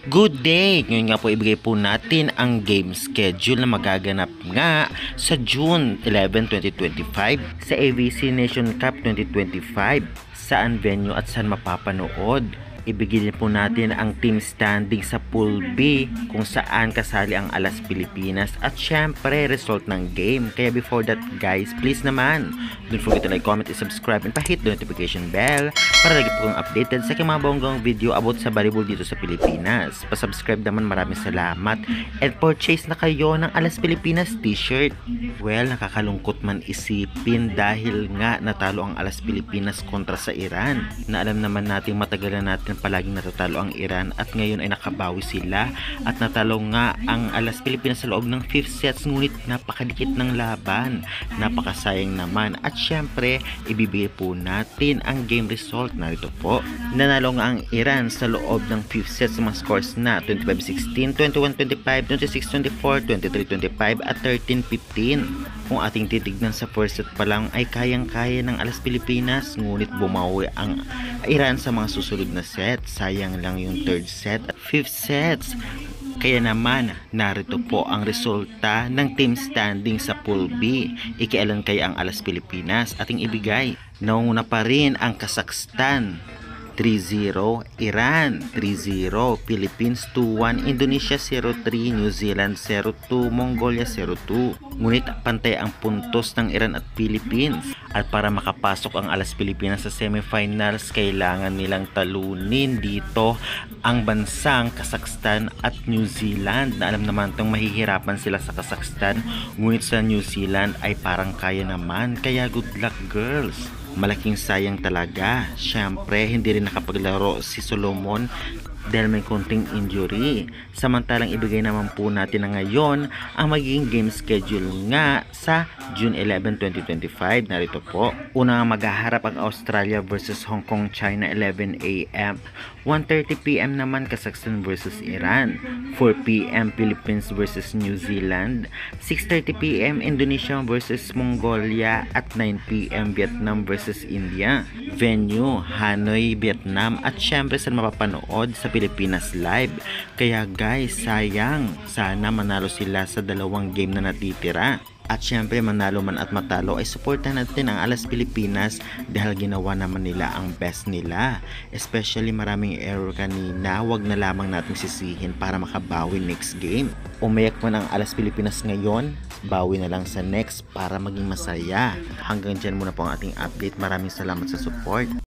Good day! Ngayon nga po ibigay po natin ang game schedule na magaganap nga sa June 11, 2025 sa AVC Nation Cup 2025. Saan venue at saan mapapanood? Ibigay po natin ang team standing sa Pool B kung saan kasali ang Alas Pilipinas at syempre result ng game. Kaya before that guys, please naman don't forget to like, comment, and subscribe and pa-hit the notification bell para lagi po kong updated sa aking mga bonggang video about sa volleyball dito sa Pilipinas. Pa-subscribe naman, maraming salamat, and purchase na kayo ng Alas Pilipinas t-shirt. Well, nakakalungkot man isipin dahil nga natalo ang Alas Pilipinas kontra sa Iran, na alam naman natin matagal na natin palaging natatalo ang Iran at ngayon ay nakabawi sila at natalo nga ang Alas Pilipinas sa loob ng 5th sets, ngunit napakadikit ng laban, napakasayang naman. At syempre ibibigay po natin ang game result. Narito po, nanalo nga ang Iran sa loob ng 5th set sa mga scores na 25-16, 21-25, 26-24, 23-25 at 13-15. Kung ating titignan sa first set pa lang ay kayang-kaya ng Alas Pilipinas, ngunit bumawi ang Iran sa mga susunod na set. Sayang lang yung 3rd set at 5th sets. Kaya naman, narito po ang resulta ng team standing sa Pool B. Ikialan kaya ang Alas Pilipinas ating ibigay. Naunguna pa rin ang Kazakhstan 3-0, Iran 3-0, Philippines 2-1, Indonesia 0-3, New Zealand 0-2, Mongolia 0-2. Ngunit pantay ang puntos ng Iran at Philippines. At para makapasok ang Alas Pilipinas sa semifinals, kailangan nilang talunin dito ang bansang Kazakhstan at New Zealand, na alam naman itong mahihirapan sila sa Kazakhstan, ngunit sa New Zealand ay parang kaya naman. Kaya good luck girls. Malaking sayang talaga. Syempre, hindi rin nakapaglaro si Solomon dahil may konting injury. Samantalang ibigay naman po natin na ngayon ang magiging game schedule nga sa June 11, 2025. Narito po. Una maghaharap ang Australia versus Hong Kong, China 11 AM. 1:30 PM naman Kazakhstan versus Iran. 4 PM Philippines versus New Zealand. 6:30 PM Indonesia versus Mongolia at 9 PM Vietnam versus India. Venue Hanoi, Vietnam. At syempre saan mapapanood? Sa Pilipinas Live. Kaya guys, sayang, sana manalo sila sa dalawang game na natitira. At syempre manalo man at matalo ay suportahan natin ang Alas Pilipinas dahil ginawa naman nila ang best nila. Especially maraming error kanina, wag na lamang natin sisihin para makabawi next game. Umayak man ang Alas Pilipinas ngayon, bawi na lang sa next para maging masaya. Hanggang dyan muna po ang ating update. Maraming salamat sa support.